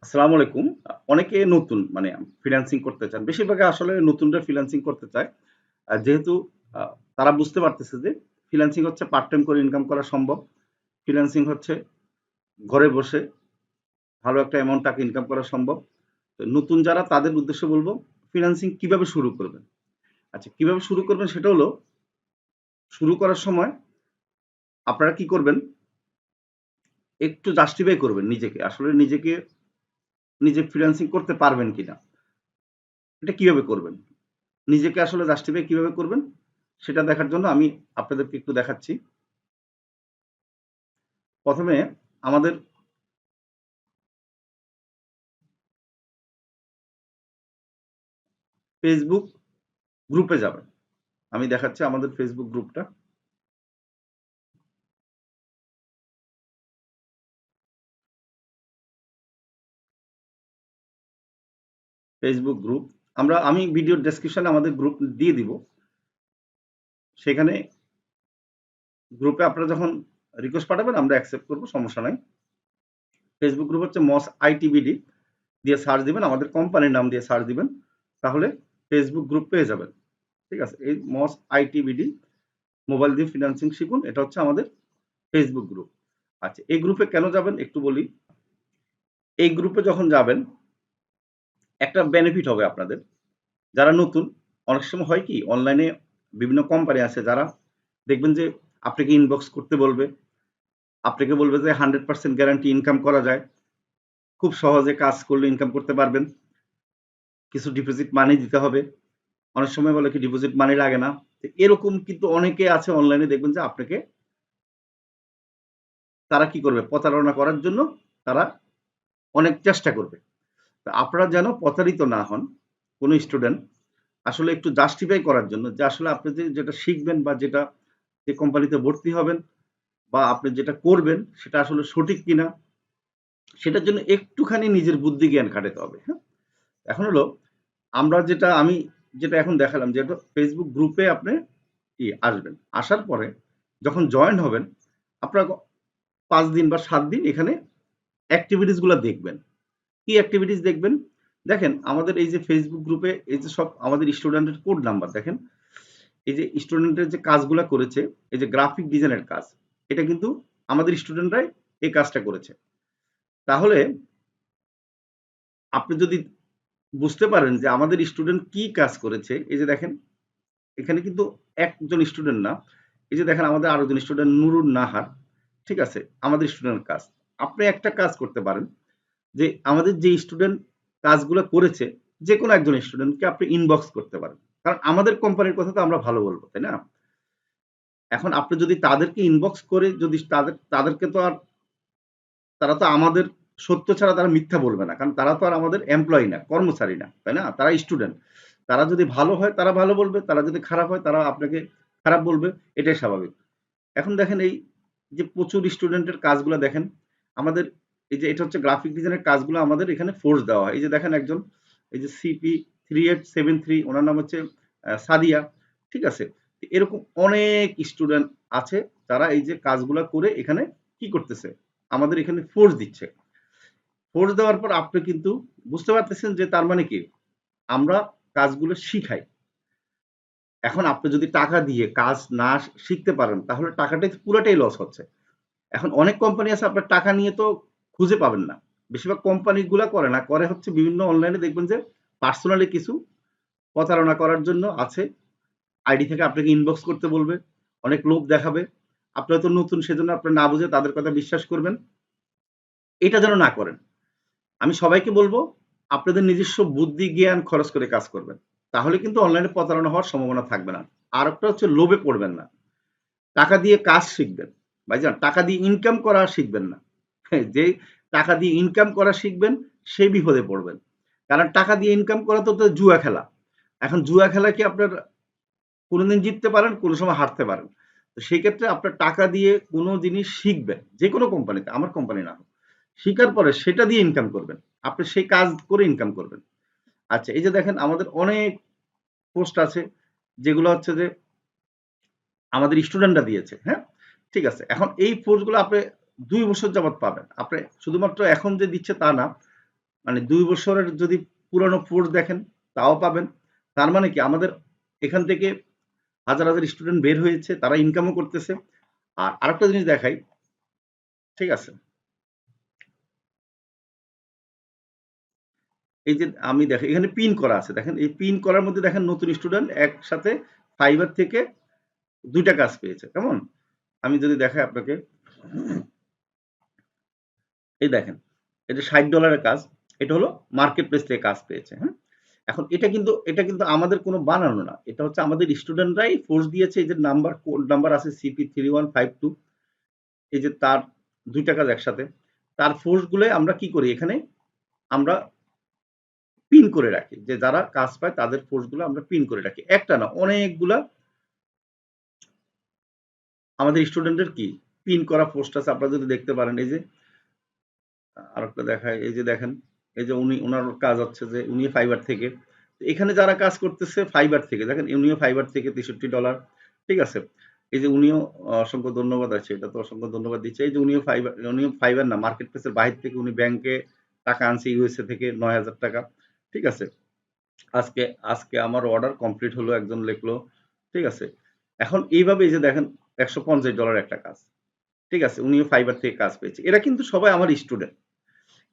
আসসালামু আলাইকুম। অনেকে নতুন মানে ফ্রিল্যান্সিং করতে চান। বেশিরভাগ আসলে নতুনরা ফ্রিল্যান্সিং করতে চায়। যেহেতু আ তারা বুঝতে পারতেছে যে ফ্রিল্যান্সিং হচ্ছে পার্ট টাইম করে ইনকাম করা সম্ভব। ফ্রিল্যান্সিং হচ্ছে ঘরে বসে ভালো একটা অ্যামাউন্ট টাকা ইনকাম করা সম্ভব। তো নতুন যারা তাদের উদ্দেশ্যে বলব ফ্রিল্যান্সিং কিভাবে শুরু করবেন? আচ্ছা কিভাবে শুরু করবেন সেটা হলো শুরু করার সময় আপনারা কি করবেন? একটু জাস্টিফাই করবেন নিজেকে। আসলে নিজে ফ্রিল্যান্সিং করতে পারবেন কিনা? এটা কিভাবে করবেন? নিজেকে আসলে জাস্টিফাই কিভাবে করবেন সেটা দেখার জন্য আমি আপনাদেরকে একটু দেখাচ্ছি। প্রথমে আমাদের ফেসবুক গ্রুপে যাবেন। আমি দেখাচ্ছি আমাদের ফেসবুক গ্রুপটা। ফেসবুক গ্রুপ আমি ভিডিওর ডেসক্রিপশনে আমাদের গ্রুপ দিয়ে দিব। সেখানে গ্রুপে আপনারা যখন রিকোয়েস্ট পাঠাবেন আমরা অ্যাকসেপ্ট করব, সমস্যা নাই। ফেসবুক গ্রুপ হচ্ছে মস আইটিবিডি দিয়ে সার্চ দিবেন, আমাদের কোম্পানির নাম দিয়ে সার্চ দিবেন, তাহলে ফেসবুক গ্রুপ পেয়ে যাবেন। ঠিক আছে, এই মস আইটিবিডি মোবাইল দিয়ে ফিন্যান্সিং শিখুন, এটা হচ্ছে আমাদের ফেসবুক গ্রুপ। আচ্ছা এই গ্রুপে কেন যাবেন একটু বলি। এই গ্রুপে যখন যাবেন একটা বেনিফিট হবে আপনাদের। যারা নতুন, অনেক সময় হয় কি অনলাইনে বিভিন্ন কোম্পানি আছে যারা দেখবেন যে আপনাকে ইনবক্স করতে বলবে, আপনাকে বলবে যে 100% গ্যারান্টি ইনকাম করা যায়, খুব সহজে কাজ করলে ইনকাম করতে পারবেন, কিছু ডিপোজিট মানি দিতে হবে। অনেক সময় বলে কি ডিপোজিট মানি লাগে না। এরকম কিন্তু অনেকে আছে অনলাইনে, দেখবেন যে আপনাকে তারা কি করবে প্রতারণা করার জন্য তারা অনেক চেষ্টা করবে। আপনারা যেন প্রতারিত না হন। কোনো স্টুডেন্ট আসলে একটু জাস্টিফাই করার জন্য যে আসলে আপনি যেটা শিখবেন বা যে কোম্পানিতে ভর্তি হবেন বা আপনি যেটা করবেন সেটা আসলে সঠিক কিনা সেটার জন্য একটুখানি নিজের বুদ্ধি জ্ঞান খাটাতে হবে। হ্যাঁ, এখন হলো আমি যেটা এখন দেখালাম যে ফেসবুক গ্রুপে আপনি আসবেন, আসার পরে যখন জয়েন হবেন আপনারা 5 দিন বা 7 দিন এখানে অ্যাক্টিভিটিস গুলো দেখবেন। কি অ্যাক্টিভিটিস দেখবেন? দেখেন আমাদের এই যে ফেসবুক গ্রুপে এই যে সব আমাদের স্টুডেন্টের কোড নাম্বার দেখেন। এই যে স্টুডেন্টের যে কাজগুলা করেছে, এই যে গ্রাফিক ডিজাইনের কাজ, এটা কিন্তু আমাদের স্টুডেন্টরাই এই কাজটা করেছে। তাহলে আপনি যদি বুঝতে পারেন যে আমাদের স্টুডেন্ট কি কাজ করেছে, এই যে দেখেন এখানে কিন্তু একজন স্টুডেন্ট না, এই যে দেখেন আমাদের আরো জন স্টুডেন্ট নুরুন নাহার, ঠিক আছে, আমাদের স্টুডেন্টের কাজ। আপনি একটা কাজ করতে পারেন যে আমাদের যে স্টুডেন্ট কাজগুলো করেছে যে কোনো একজন স্টুডেন্টকে আপনি ইনবক্স করতে পারেন, কারণ আমাদের কোম্পানির কথা তো আমরা ভালো বলবো, তাই না? এখন আপনি যদি তাদেরকে ইনবক্স করে যদি তাদেরকে তো আর তারা তো আমাদের সত্য ছাড়া তারা মিথ্যা বলবে না, কারণ তারা তো আর আমাদের এমপ্লয়ি না, কর্মচারী না, তাই না? তারা স্টুডেন্ট। তারা যদি ভালো হয় তারা ভালো বলবে, তারা যদি খারাপ হয় তারা আপনাকে খারাপ বলবে, এটাই স্বাভাবিক। এখন দেখেন এই যে প্রচুর স্টুডেন্টের কাজগুলো দেখেন, আমাদের এই যে এটা হচ্ছে গ্রাফিক ডিজাইনের কাজগুলো আমাদের এখানে ফোর্স দেওয়া হয়। এই যে দেখেন একজন এই যে CP3873 ওনার নাম হচ্ছে সাদিয়া, ঠিক আছে? এরকম অনেক স্টুডেন্ট আছে যারা এই যে কাজগুলো করে এখানে কি করতেছে আমাদের এখানে ফোর্স দিচ্ছে। ফোর্স দেওয়ার পর আপনি কিন্তু বুঝতে পারতেছেন যে তার মানে কি আমরা কাজগুলো শিখাই। এখন আপনি যদি টাকা দিয়ে কাজ না শিখতে পারেন তাহলে টাকাটাই পুরোটাই লস হচ্ছে। এখন অনেক কোম্পানি আছে আপনার টাকা নিয়ে তো খুঁজে পাবেন না। বেশিরভাগ কোম্পানিগুলা করে না, করে হচ্ছে বিভিন্ন অনলাইনে দেখবেন যে পার্সোনালি কিছু প্রতারণা করার জন্য আছে। আইডি থেকে আপনাকে ইনবক্স করতে বলবে, অনেক লোভ দেখাবে। আপনি হয়তো নতুন সেজন্য আপনি না বুঝে তাদের কথা বিশ্বাস করবেন। এটা যেন না করেন। আমি সবাইকে বলবো আপনাদের নিজস্ব বুদ্ধি জ্ঞান খরচ করে কাজ করবেন। তাহলে কিন্তু অনলাইনে প্রতারণা হওয়ার সম্ভাবনা থাকবে না। আর একটা হচ্ছে লোভে পড়বেন না। টাকা দিয়ে কাজ শিখবেন। ভাইজান টাকা দিয়ে ইনকাম করা শিখবেন না। যে টাকা দিয়ে ইনকাম করা শিখবেন সেই বিপদে পড়বেন। কারণ টাকা দিয়ে ইনকাম করা তো জুয়া খেলা। এখন জুয়া খেলা কি আপনার কোনোদিন জিততে পারেন, কোনো সময় হারতে পারেন। তো সেই ক্ষেত্রে আপনার টাকা দিয়ে কোনো জিনিস শিখবেন, যে কোনো কোম্পানিতে, আমার কোম্পানি না হোক। শিখার পরে সেটা দিয়ে ইনকাম করবেন। আপনি সেই কাজ করে ইনকাম করবেন। আচ্ছা এই যে দেখেন আমাদের অনেক পোস্ট আছে যেগুলো হচ্ছে যে আমাদের স্টুডেন্টরা দিয়েছে, হ্যাঁ? ঠিক আছে। এখন এই পোস্টগুলো আপনি ২ বছর যাবৎ পাবেন। আপনি শুধুমাত্র এখন যে দিচ্ছে তা না। মানে 2 বছরের যদি পুরানো পোস্ট দেখেন তাও পাবেন। তার মানে কি আমাদের এখান থেকে হাজার হাজার স্টুডেন্ট বের হয়েছে, তারা ইনকামও করতেছে। আর আরেকটা জিনিস দেখাই, ঠিক আছে, এই যে আমি দেখেন এখানে পিন করা আছে, দেখেন এই পিন করার মধ্যে দেখেন নতুন স্টুডেন্ট একসাথে ফাইবার থেকে 2টা কাজ পেয়েছে। কেমন? আমি যদি দেখাই আপনাকে, এই দেখেন এটা $60 কাজ, এটা হলো মার্কেট প্লেস থেকে কাজ পেয়েছে। হ্যাঁ, এখন এটা কিন্তু আমাদের কোনো বানানো না, এটা হচ্ছে আমাদের স্টুডেন্টরাই ফোর্স দিয়েছে। এই যে নাম্বার, কোড নাম্বার আছে CP3152, এই যে তার 2টা কাজ একসাথে, তার ফোর্স গুলো আমরা কি করি এখানে, আমরা পিন করে রাখি, যে যারা কাজ পায় তাদের ফোর্স গুলো আমরা পিন করে রাখি, একটা না অনেকগুলা আমাদের স্টুডেন্টের কি পিন করা পোস্ট আছে। আপনারা যদি দেখতে পারেন, এই যে আরেকটা দেখায়, এই যে দেখেন, এই যে ওনার কাজ হচ্ছে যে উনি ফাইবার থেকে, এখানে যারা কাজ করতেছে ফাইবার থেকে, দেখেন উনিও ফাইবার থেকে $63, ঠিক আছে। এই যে উনিও অসংখ্য ধন্যবাদ আছে, এটা তো অসংখ্য ধন্যবাদ দিচ্ছে। এই যে উনিও ফাইবার না, মার্কেট প্লেসের বাহির থেকে উনি ব্যাংকে টাকা আনছে ইউএসএ থেকে $9,000, ঠিক আছে। আজকে আজকে আমার অর্ডার কমপ্লিট হলো, একজন লিখলো, ঠিক আছে। এখন এইভাবে এই যে দেখেন $150 একটা কাজ, ঠিক আছে, উনিও ফাইবার থেকে কাজ পেয়েছে। এরা কিন্তু সবাই আমার স্টুডেন্ট,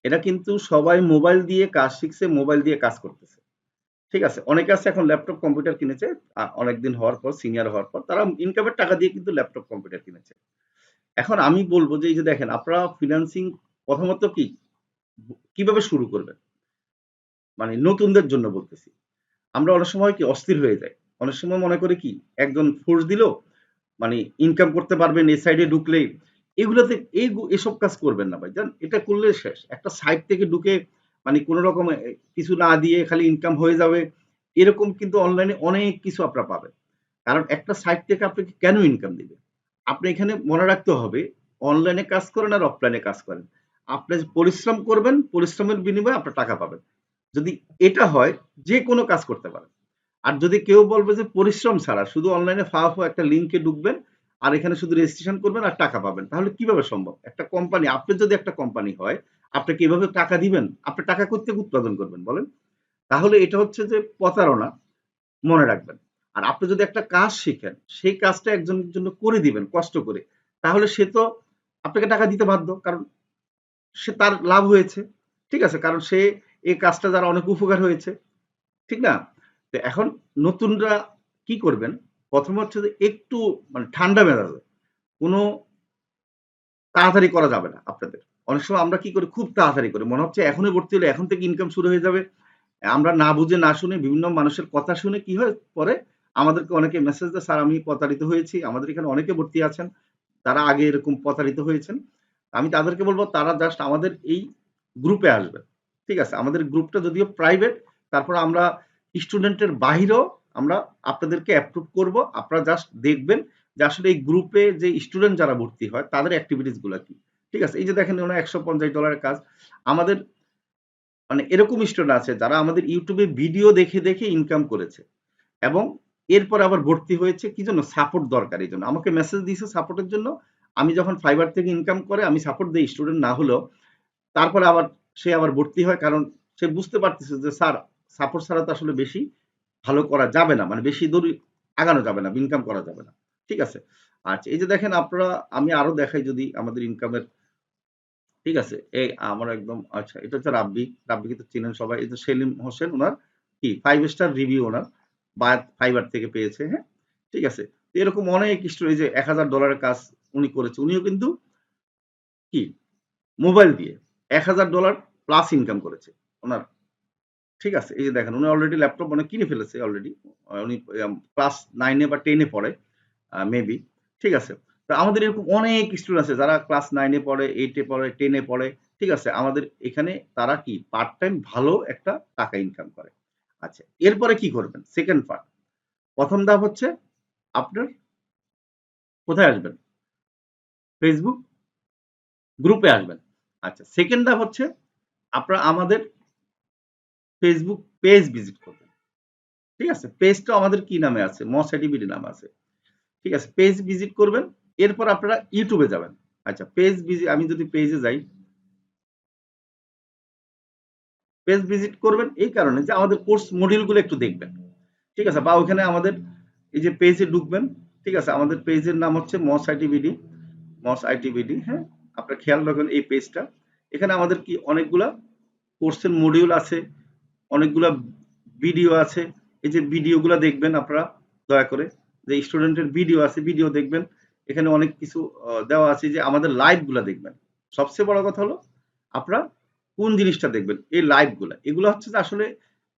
এরা কিন্তু সবাই মোবাইল দিয়ে কাজ শিখছে, মোবাইল দিয়ে কাজ করতেছে, ঠিক আছে। অনেকে আছে এখন ল্যাপটপ কম্পিউটার কিনেছে, অনেকদিন হওয়ার পর, সিনিয়র হওয়ার পর তারা ইনকামের টাকা দিয়ে কিন্তু ল্যাপটপ কম্পিউটার কিনেছে। এখন আমি বলবো যে এই যে দেখেন আপনারা ফ্রিল্যান্সিং প্রথমত কি কিভাবে শুরু করবেন, মানে নতুনদের জন্য বলতেছি। আমরা অনেক সময় কি অস্থির হয়ে যাই, অনেক সময় মনে করি কি একজন ফোর্স দিল, মানে ইনকাম করতে পারবেন এই সাইডে ঢুকলেই, এগুলোতে এসব কাজ করবেন না ভাই, জান এটা করলে শেষ। একটা সাইট থেকে ঢুকে মানে কোনো রকম কিছু না দিয়ে খালি ইনকাম হয়ে যাবে, এরকম কিন্তু অনলাইনে অনেক কিছু আপনারা পাবেন। কারণ একটা সাইট থেকে আপনাকে কেন ইনকাম দিবে, আপনি এখানে মনে রাখতে হবে অনলাইনে কাজ করেন আর অফলাইনে কাজ করেন, আপনি পরিশ্রম করবেন, পরিশ্রমের বিনিময়ে আপনার টাকা পাবেন। যদি এটা হয়, যে কোনো কাজ করতে পারেন। আর যদি কেউ বলবে যে পরিশ্রম ছাড়া শুধু অনলাইনে ফাও একটা লিঙ্কে ঢুকবেন আর এখানে শুধু রেজিস্ট্রেশন করবেন আর টাকা পাবেন, তাহলে কিভাবে সম্ভব? একটা কোম্পানি, আপনি যদি একটা কোম্পানি হয়, আপনি কিভাবে টাকা দিবেন? আপনি টাকা করতে উৎপাদন করবেন বলেন? তাহলে এটা হচ্ছে যে প্রতারণা, মনে রাখবেন। আর আপনি যদি একটা কাজ শিখেন, সেই কাজটা একজনের জন্য করে দিবেন কষ্ট করে, তাহলে সে তো আপনাকে টাকা দিতে বাধ্য, কারণ সে তার লাভ হয়েছে, ঠিক আছে, কারণ সে এই কাজটা দ্বারা অনেক উপকার হয়েছে, ঠিক না? তো এখন নতুনরা কি করবেন, প্রথমে হচ্ছে যে একটু মানে ঠান্ডা মেজাজে, কোনো তাড়াতাড়ি করা যাবে না আপনাদের। অনেক সময় আমরা কি করি, খুব তাড়াতাড়ি করি, মনে হচ্ছে এখনই ভর্তি হলে এখন থেকে ইনকাম শুরু হয়ে যাবে। আমরা না বুঝে না শুনে বিভিন্ন মানুষের কথা শুনে কি হয় পরে, আমাদেরকে অনেকে মেসেজ দেয়, স্যার আমি প্রতারিত হয়েছি। আমাদের এখানে অনেকে ভর্তি আছেন, তারা আগে এরকম প্রতারিত হয়েছেন। আমি তাদেরকে বলবো তারা জাস্ট আমাদের এই গ্রুপে আসবে, ঠিক আছে। আমাদের গ্রুপটা যদিও প্রাইভেট, তারপর আমরা স্টুডেন্টের বাহিরেও আমরা আপনাদেরকে অ্যাপ্রুভ করব। আপনারা জাস্ট দেখবেন যে আসলে এই গ্রুপে যে স্টুডেন্ট যারা ভর্তি হয় তাদের অ্যাক্টিভিটিস গুলা কি, ঠিক আছে। এই যে দেখেন ওনার $150 কাজ, আমাদের মানে এরকম স্টুডেন্ট আছে যারা আমাদের ইউটিউবে ভিডিও দেখে দেখে ইনকাম করেছে, এবং এরপর আবার ভর্তি হয়েছে কি জন্য, সাপোর্ট দরকার এই জন্য আমাকে মেসেজ দিয়েছে সাপোর্টের জন্য। আমি যখন ফাইবার থেকে ইনকাম করে আমি সাপোর্ট দিই স্টুডেন্ট না হলেও, তারপরে আবার সে আবার ভর্তি হয়, কারণ সে বুঝতে পারতেছে যে স্যার সাপোর্ট ছাড়া তো আসলে বেশি ভালো করা যাবে না, মানে বেশি দূর আগানো যাবে না, ইনকাম করা যাবে না, ঠিক আছে। আচ্ছা এই যে দেখেন আপনারা, আমি আরো দেখাই যদি আমাদের ইনকামের, ঠিক আছে। এই আমার একদম, আচ্ছা এটা হচ্ছে রাব্বি, রাব্বিকে তো চিনেন সবাই। এই যে সেলিম হোসেন, ওনার কি 5 স্টার রিভিউ ওনার, বা ফাইবার থেকে পেয়েছে, হ্যাঁ, ঠিক আছে। এরকম অনেক স্টোরি, যে $1,000 কাজ উনি করেছে, উনিও কিন্তু কি মোবাইল দিয়ে $1,000 প্লাস ইনকাম করেছে ওনার, ঠিক আছে। এই যে দেখেন উনি অলরেডি ল্যাপটপ অনেক কিনে ফেলেছে অলরেডি, উনি ক্লাস 9-এ বা 10-এ পড়ে মেবি, ঠিক আছে। তো আমাদের এরকম অনেক স্টুডেন্ট আছে যারা ক্লাস 9-এ পড়ে, 8-এ পড়ে, 10-এ পড়ে, ঠিক আছে। আমাদের এখানে তারা কি পার্ট টাইম ভালো একটা টাকা ইনকাম করে। আচ্ছা এরপরে কি করবেন, সেকেন্ড পার্ট, প্রথম ধাপ হচ্ছে আপনার কোথায় আসবেন, ফেসবুক গ্রুপে আসবেন। আচ্ছা সেকেন্ড ধাপ হচ্ছে আপনারা আমাদের ফেসবুক পেজ ভিজিট করবেন, ঠিক আছে। পেজটা আমাদের কি নামে আছে, মস এডিবিডি নামে আছে, ঠিক আছে। পেজ ভিজিট করবেন, এরপর আপনারা ইউটিউবে যাবেন। আচ্ছা পেজ ভিজিট, আমি যদি পেজে যাই, পেজ ভিজিট করবেন এই কারণে যে আমাদের কোর্স মডিউলগুলো একটু দেখবেন, ঠিক আছে, বা ওখানে আমাদের এই যে পেজে ঢুকবেন, ঠিক আছে, আমাদের পেজের নাম হচ্ছে মস আইটিবিডি, মস আইটিবিডি, হ্যাঁ, আপনারা খেয়াল রাখবেন এই পেজটা। এখানে আমাদের কি অনেকগুলা কোর্সের মডিউল আছে, অনেকগুলা ভিডিও আছে। এই যে ভিডিওগুলো দেখবেন আপনারা দয়া করে, যে স্টুডেন্টের ভিডিও আছে, ভিডিও দেখবেন। এখানে অনেক কিছু দেওয়া আছে, যে আমাদের লাইভগুলো দেখবেন। সবচেয়ে বড় কথা হলো আপনারা কোন জিনিসটা দেখবেন, এই লাইভগুলো, এগুলো হচ্ছে যে আসলে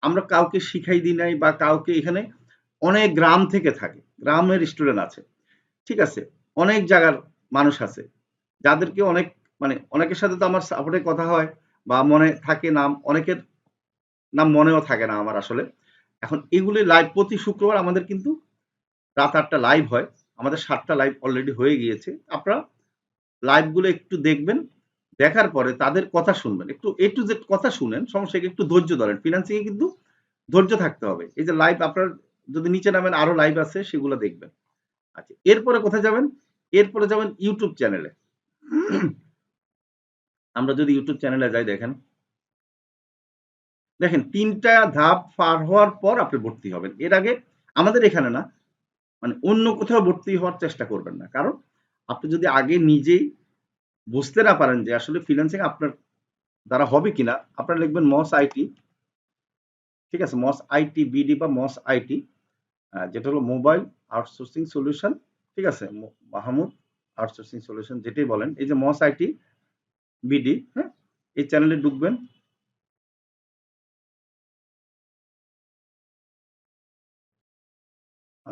আমরা কাউকে শিখাই দিই নাই, বা কাউকে এখানে অনেক গ্রাম থেকে থাকে, গ্রামের স্টুডেন্ট আছে, ঠিক আছে, অনেক জায়গার মানুষ আছে, যাদেরকে অনেক মানে অনেকের সাথে তো আমার সাপোর্টে কথা হয় বা মনে থাকে নাম, অনেকের নাম মনেও থাকে না আমার আসলে। এখন এগুলি লাইভ প্রতি শুক্রবার আমাদের কিন্তু রাত ৮টা লাইভ হয়, আমাদের ৭টা লাইভ অলরেডি হয়ে গিয়েছে। আপনারা লাইভগুলো একটু দেখবেন, দেখার পরে তাদের কথা শুনবেন, একটু এ টু জেড কথা শুনেন, সমস্যা একটু ধৈর্য ধরেন। ফ্রিল্যান্সিং এ কিন্তু ধৈর্য থাকতে হবে। এই যে লাইভ আপনার যদি নিচে নামেন আরো লাইভ আছে, সেগুলো দেখবেন। আচ্ছা, এরপরে কোথায় যাবেন? এরপরে যাবেন ইউটিউব চ্যানেলে। আমরা যদি ইউটিউব চ্যানেলে যাই, দেখেন দেখেন ৩টা ধাপ পার হওয়ার পর আপনি ভর্তি হবেন। এর আগে আমাদের এখানে না, মানে অন্য কোথাও ভর্তি হওয়ার চেষ্টা করবেন না। কারণ আপনি যদি আগে নিজেই বুঝতে না পারেন যে আসলে ফ্রিল্যান্সিং আপনার দ্বারা হবে কিনা, আপনারা লিখবেন মস আইটি, ঠিক আছে, মস আইটি বিডি বা মস আইটি, যেটা হলো মোবাইল আউটসোর্সিং সলিউশন, ঠিক আছে, মাহমুদ আউটসোর্সিং সলিউশন যেটাই বলেন, এই যে মস আইটি বিডি, হ্যাঁ, এই চ্যানেলে ঢুকবেন।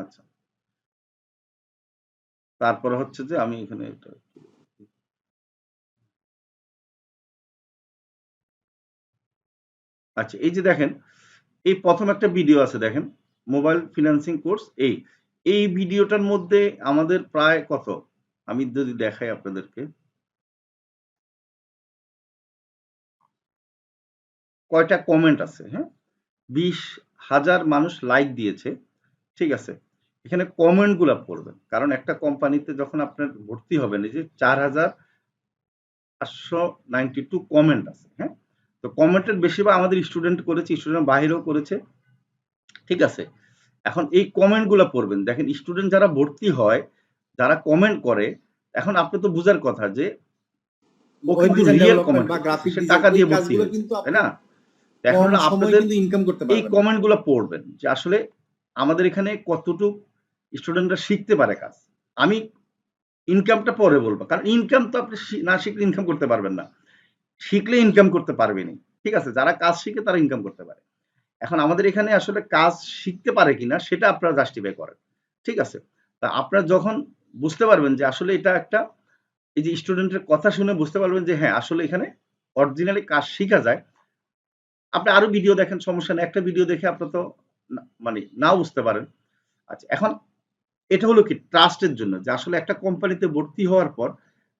আচ্ছা, তারপরে হচ্ছে যে আমি এখানে আচ্ছা, এই যে দেখেন, এই প্রথম একটা ভিডিও আছে, দেখেন মোবাইল ফিন্যান্সিং কোর্স, এই ভিডিওটার মধ্যে আমাদের প্রায় কত, আমি যদি দেখাই আপনাদেরকে, কয়টা কমেন্ট আছে, হ্যাঁ, ২০,০০০ মানুষ লাইক দিয়েছে, ঠিক আছে। এখানে কমেন্ট গুলা পড়বেন, কারণ একটা কোম্পানিতে যখন আপনার ভর্তি হবেন, এই যে ৪,৫৯২ কমেন্ট আছে, হ্যাঁ, তো কমেন্টের বেশিরভাগ আমাদের স্টুডেন্ট করেছে, স্টুডেন্ট বাহিরেও করেছে, ঠিক আছে। এখন এই কমেন্ট গুলা পড়বেন, দেখেন স্টুডেন্ট যারা ভর্তি হয়, যারা কমেন্ট করে, এখন আপনি তো বুঝার কথা যে ও ওয়েব কিন্তু ডিজাইন রিয়েল ডেভেলপমেন্ট কমেন্ট বা করতেছে, গ্রাফিক সে ডিজাইন টাকা এই দিয়ে ভর্তি কাজগুলো হয়েছে, কিন্তু তাই আপনি না? এখন কম হলো সময়ে আপনাদের কিন্তু ইনকাম করতে এই পারবেন না। কমেন্ট গুলো পড়বেন, যে আসলে আমাদের এখানে কতটুকু স্টুডেন্টরা শিখতে পারে কাজ। আমি ইনকামটা পরে বলবো, কারণ ইনকাম তো আপনি না শিখলে ইনকাম করতে পারবেন না, শিখলে ইনকাম করতে পারবেনি, ঠিক আছে, যারা কাজ শিখে তারা ইনকাম করতে পারে। এখন আমাদের এখানে আসলে কাজ শিখতে পারে কিনা সেটা আপনারা জাস্টিফাই করেন, ঠিক আছে। তা আপনারা যখন বুঝতে পারবেন যে আসলে এটা একটা, এই যে স্টুডেন্টের কথা শুনে বুঝতে পারবেন যে হ্যাঁ আসলে এখানে অরিজিনালি কাজ শিখা যায়, আপনি আরো ভিডিও দেখেন, সমস্যা নেই, একটা ভিডিও দেখে আপনার তো মানে নাও বুঝতে পারেন। আচ্ছা, এখন এটা হলো কি ট্রাস্টের জন্য, যে আসলে একটা কোম্পানিতে ভর্তি হওয়ার পর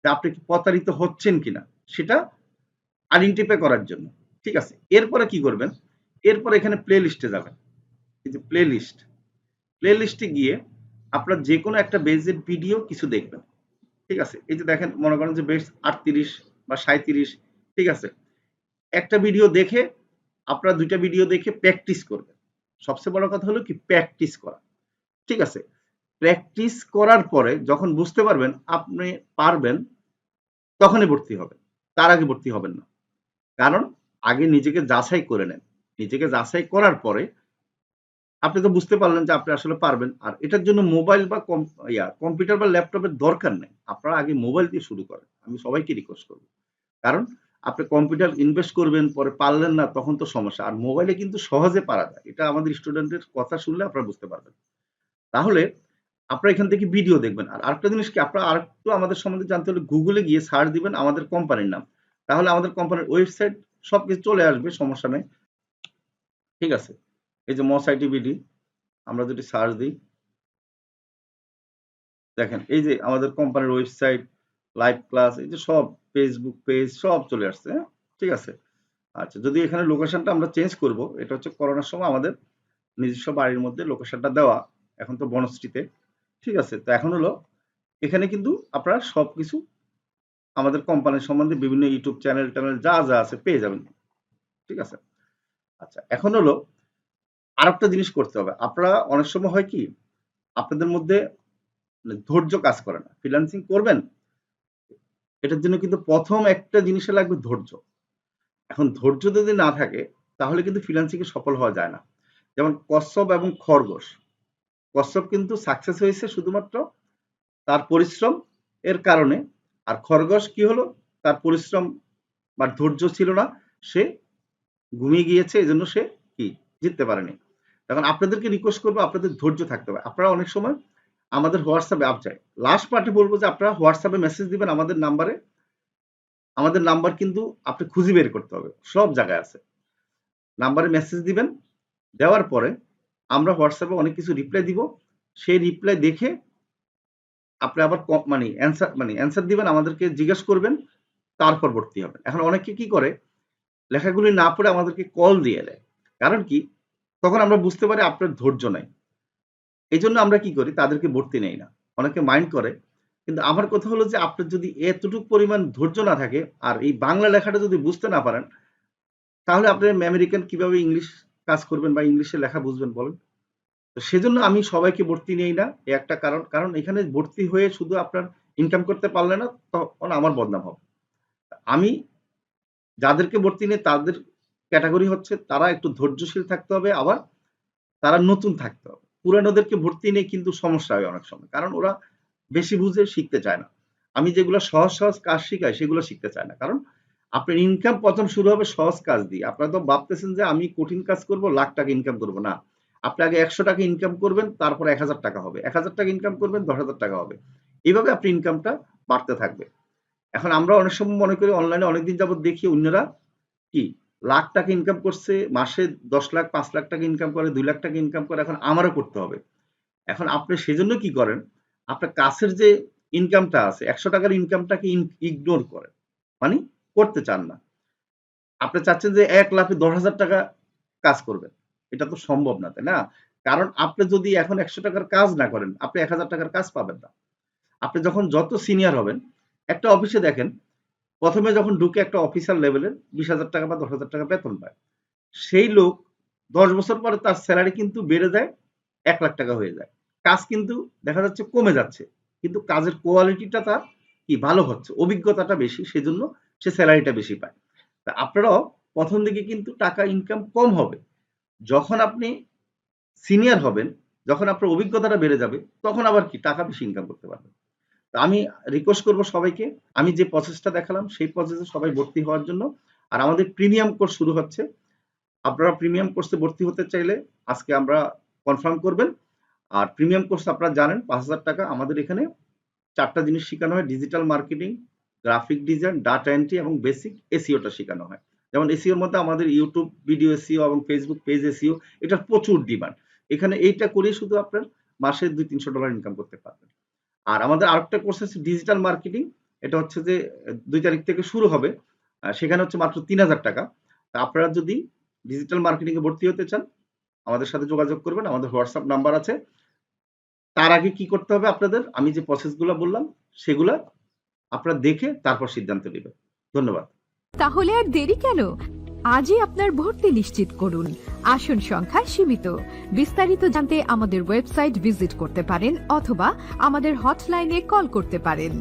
যে আপনি কি প্রতারিত হচ্ছেন কিনা সেটা আইডেন্টিফাই করার জন্য, ঠিক আছে। এরপরে কি করবেন, এরপরে এখানে প্লে লিস্টে যাবেন, এই যে প্লে লিস্ট, প্লে লিস্টে গিয়ে আপনার যে কোনো একটা বেসিক ভিডিও কিছু দেখবেন, ঠিক আছে। এই যে দেখেন, মনে করেন যে বেস ৩৮ বা ৩৭, ঠিক আছে, একটা ভিডিও দেখে আপনারা ২টা ভিডিও দেখে প্র্যাকটিস করবেন। সবচেয়ে বড় কথা হলো কি প্র্যাকটিস করা, ঠিক আছে। প্র্যাকটিস করার পরে যখন বুঝতে পারবেন আপনি পারবেন, তখনই ভর্তি হবেন, তার আগে ভর্তি হবেন না। কারণ আগে নিজেকে যাচাই করে নেন, নিজেকে যাচাই করার পরে আপনি তো বুঝতে পারলেন যে আপনি আসলে পারবেন। আর এটার জন্য মোবাইল বা কম্পিউটার বা ল্যাপটপের দরকার নেই, আপনারা আগে মোবাইল দিয়ে শুরু করেন, আমি সবাইকে রিকোয়েস্ট করব। কারণ আপনি কম্পিউটার ইনভেস্ট করবেন, পরে পারলেন না, তখন তো সমস্যা। আর মোবাইলে কিন্তু সহজে পারা যায়, এটা আমাদের স্টুডেন্টের কথা শুনলে আপনারা বুঝতে পারবেন। তাহলে আপনারা এখান থেকে ভিডিও দেখবেন। আর আরেকটা জিনিস কি, আপনারা আরেকটু আমাদের সম্বন্ধে জানতে হলে গুগলে গিয়ে সার্চ দিবেন আমাদের কোম্পানির নাম, তাহলে আমাদের কোম্পানির ওয়েবসাইট সবকিছু চলে আসবে, সমস্যা নেই, ঠিক আছে। এই যে মস আইটিবিডি, আমরা যদি সার্চ দিই, দেখেন এই যে আমাদের কোম্পানির ওয়েবসাইট, লাইভ ক্লাস, এই যে সব ফেসবুক পেজ সব চলে আসছে, হ্যাঁ, ঠিক আছে। আচ্ছা, যদি এখানে লোকেশনটা আমরা চেঞ্জ করব, এটা হচ্ছে করোনার সময় আমাদের নিজস্ব বাড়ির মধ্যে লোকেশনটা দেওয়া, এখন তো বনশ্রীতে, ঠিক আছে। তো এখন হলো এখানে কিন্তু আপনারা সবকিছু আমাদের কোম্পানির সম্বন্ধে বিভিন্ন ইউটিউব চ্যানেল ট্যানেল যা যা আছে পেয়ে যাবেন, ঠিক আছে। আচ্ছা, এখন হলো আরেকটা জিনিস করতে হবে। আপনারা অনেক সময় হয় কি, আপনাদের মধ্যে ধৈর্য কাজ করে না। ফ্রিল্যান্সিং করবেন, এটার জন্য কিন্তু প্রথম একটা জিনিসে লাগবে ধৈর্য। এখন ধৈর্য যদি না থাকে তাহলে কিন্তু ফ্রিল্যান্সিং এ সফল হওয়া যায় না। যেমন কচ্ছপ এবং খরগোশ। কচ্ছপ কিন্তু সাকসেস হয়েছে শুধুমাত্র তার পরিশ্রম এর কারণে, আর খরগোশ কি হলো, তার পরিশ্রম বা ধৈর্য ছিল না, সে ঘুমিয়ে গিয়েছে, এজন্য সে কি জিততে পারেনি। এখন আপনাদেরকে রিকোয়েস্ট করবো আপনাদের ধৈর্য থাকতে হবে। আপনারা অনেক সময় আমাদের হোয়াটসঅ্যাপে আপ যায়, লাস্ট পার্টে বলবো যে আপনারা হোয়াটসঅ্যাপে মেসেজ দিবেন আমাদের নাম্বারে। আমাদের নাম্বার কিন্তু আপনি খুঁজে বের করতে হবে, সব জায়গায় আছে। নাম্বারে মেসেজ দিবেন, দেওয়ার পরে আমরা হোয়াটসঅ্যাপে অনেক কিছু রিপ্লাই দিব। সেই রিপ্লাই দেখে আপনি আবার অ্যান্সার দিবেন, আমাদেরকে জিজ্ঞেস করবেন, তারপর ভর্তি হবেন। এখন অনেকে কি করে, লেখাগুলি না পড়ে আমাদেরকে কল দিয়ে দেয়। কারণ কি, তখন আমরা বুঝতে পারি আপনার ধৈর্য নাই। এজন্য আমরা কি করি, তাদেরকে ভর্তি নেই না। অনেকে মাইন্ড করে, কিন্তু আমার কথা হলো যে আপনার যদি এতটুকু পরিমাণ ধৈর্য না থাকে আর এই বাংলা লেখাটা যদি বুঝতে না পারেন, তাহলে আপনি আমেরিকান কিভাবে ইংলিশ কাজ করবেন বা ইংলিশে লেখা বুঝবেন বলেন? তো সেজন্য আমি সবাইকে ভর্তি নেই না। এ একটা কারণ। কারণ এখানে ভর্তি হয়ে শুধু আপনার ইনকাম করতে পারলে না, তখন আমার বদনাম হবে। আমি যাদেরকে ভর্তি নেই তাদের ক্যাটেগরি হচ্ছে তারা একটু ধৈর্যশীল থাকতে হবে, আবার তারা নতুন থাকতে হবে। পুরানোদেরকে ভর্তি নেই কিন্তু সমস্যা হয় অনেক সময়। কারণ ওরা বেশি বুঝে শিখতে চায় না। আমি যেগুলো সহজ, সহজ কাজ শিখাই সেগুলো শিখতে চায় না। কারণ আপনার ইনকাম প্রথম শুরু হবে সহজ কাজ দিয়ে। আপনারা তো ভাবতেছেন যে আমি কঠিন কাজ করব, লাখ টাকা ইনকাম করব। না। আপনি আগে ৳১০০ ইনকাম করবেন, তারপর ৳১,০০০ হবে। ৳১,০০০ ইনকাম করবেন, ৳১০,০০০ হবে। এভাবে আপনার ইনকামটা বাড়তে থাকবে। এখন আমরা অনেক সময় মনে করি অনলাইনে অনেকদিন যাবত দেখি অন্যরা কি লাখ টাকা ইনকাম করছে, মাসে ১০ লাখ ৫ লাখ টাকা ইনকাম করে, ২ লাখ টাকা ইনকাম করে, এখন আমারও করতে হবে। এখন আপনি সেজন্য কি করেন, আপনার কাছের যে ইনকামটা আছে ৳১০০ ইনকামটাকে ইগনোর করেন। মানে করতে চান না। আপনি চাচ্ছেন যে ১ লাফে ৳১০,০০০ কাজ করবেন। এটা তো সম্ভব না, তাই না? কারণ আপনি যদি এখন ৳১০০ কাজ না করেন, আপনি ৳১,০০০ কাজ পাবেন না। আপনি যখন যত সিনিয়র হবেন, একটা অফিসে দেখেন, ১ম এ যখন ঢুকে একটা অফিসার লেভেলের ৳২০,০০০ বা ৳১০,০০০ বেতন পায়। সেই লোক ১০ বছর পরে তার সেলারি কিন্তু বেড়ে যায় ৳১,০০,০০০ হয়ে যায়। কাজ কিন্তু দেখা যাচ্ছে কমে যাচ্ছে। কিন্তু কাজের কোয়ালিটিটা তার কি ভালো হচ্ছে। অভিজ্ঞতাটা বেশি, সেজন্য সে সেলারিটা বেশি পায়। তা আপনারাও ১ম দিকে কিন্তু টাকা ইনকাম কম হবে। যখন আপনি সিনিয়র হবেন, যখন আপনার অভিজ্ঞতাটা বেড়ে যাবে, তখন আবার কি টাকা বেশি ইনকাম করতে পারবেন। তো আমি রিকোয়েস্ট করব সবাইকে, আমি যে প্রসেসটা দেখালাম সেই প্রসেসে সবাই ভর্তি হওয়ার জন্য। আর আমাদের প্রিমিয়াম কোর্স শুরু হচ্ছে। আপনারা প্রিমিয়াম কোর্সে ভর্তি হতে চাইলে আজকে আমরা কনফার্ম করবেন। আর প্রিমিয়াম কোর্স আপনারা জানেন ৳৫,০০০। আমাদের এখানে ৪ টা জিনিস শিখানো হয়। Digital marketing, graphic design, data entry এবং বেসিক এসইওটা শিখানো হয়। যেমন এসইওর মধ্যে আমাদের ইউটিউব ভিডিও এসইও এবং ফেসবুক পেজ এসইও, এটার প্রচুর ডিমান্ড। এখানে এইটা করেই শুধু আপনার মাসে $২০০-৩০০ ইনকাম করতে পারবেন। আর আমাদের আরেকটা কোর্স আছে ডিজিটাল মার্কেটিং। এটা হচ্ছে যে ২ তারিখ থেকে শুরু হবে। সেখানে হচ্ছে মাত্র ৳৩,০০০। তা আপনারা যদি ডিজিটাল মার্কেটিং এ ভর্তি হতে চান, আমাদের সাথে যোগাযোগ করবেন। আমাদের হোয়াটসঅ্যাপ নাম্বার আছে। তার আগে কি করতে হবে আপনাদের? আমি যে প্রসেস গুলা বললাম, সেগুলা আপনারা দেখে তারপর সিদ্ধান্ত নিবেন। ধন্যবাদ। তাহলে আর দেরি কেন? আজই আপনার ভর্তি নিশ্চিত করুন। আসন সংখ্যা সীমিত। বিস্তারিত জানতে আমাদের ওয়েবসাইট ভিজিট করতে পারেন অথবা আমাদের হটলাইনে কল করতে পারেন।